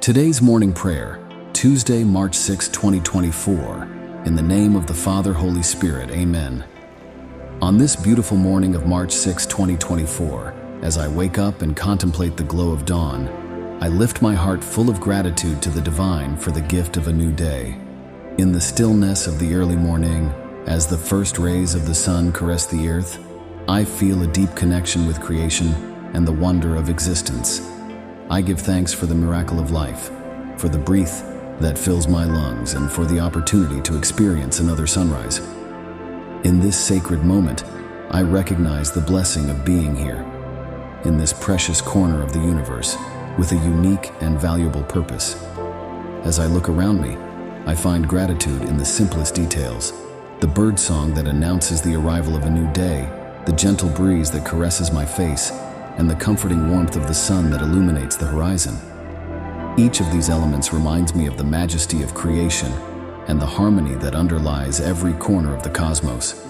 Today's morning prayer, Tuesday, March 6, 2024. In the name of the Father, Holy Spirit, Amen. On this beautiful morning of March 6, 2024, as I wake up and contemplate the glow of dawn, I lift my heart full of gratitude to the divine for the gift of a new day. In the stillness of the early morning, as the first rays of the sun caress the earth, I feel a deep connection with creation and the wonder of existence. I give thanks for the miracle of life, for the breath that fills my lungs, and for the opportunity to experience another sunrise. In this sacred moment, I recognize the blessing of being here, in this precious corner of the universe, with a unique and valuable purpose. As I look around me, I find gratitude in the simplest details: the bird song that announces the arrival of a new day, the gentle breeze that caresses my face, and the comforting warmth of the sun that illuminates the horizon. Each of these elements reminds me of the majesty of creation and the harmony that underlies every corner of the cosmos.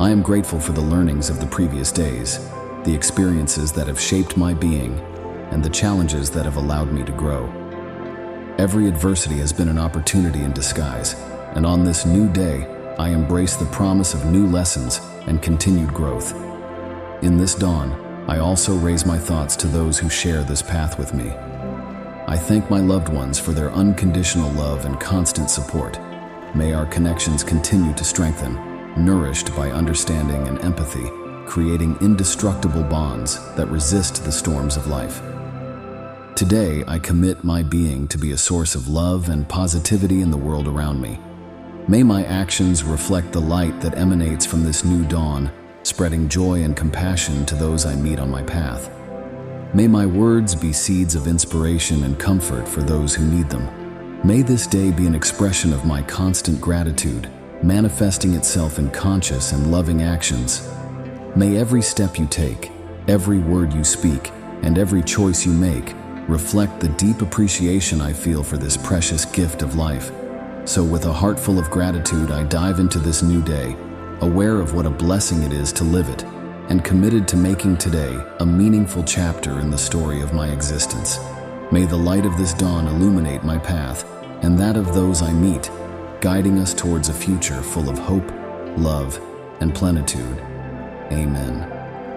I am grateful for the learnings of the previous days, the experiences that have shaped my being, and the challenges that have allowed me to grow. Every adversity has been an opportunity in disguise, and on this new day, I embrace the promise of new lessons and continued growth. In this dawn, I also raise my thoughts to those who share this path with me. I thank my loved ones for their unconditional love and constant support. May our connections continue to strengthen, nourished by understanding and empathy, creating indestructible bonds that resist the storms of life. Today, I commit my being to be a source of love and positivity in the world around me. May my actions reflect the light that emanates from this new dawn, spreading joy and compassion to those I meet on my path. May my words be seeds of inspiration and comfort for those who need them. May this day be an expression of my constant gratitude, manifesting itself in conscious and loving actions. May every step you take, every word you speak, and every choice you make reflect the deep appreciation I feel for this precious gift of life. So with a heart full of gratitude, I dive into this new day, aware of what a blessing it is to live it, and committed to making today a meaningful chapter in the story of my existence. May the light of this dawn illuminate my path and that of those I meet, guiding us towards a future full of hope, love, and plenitude. Amen.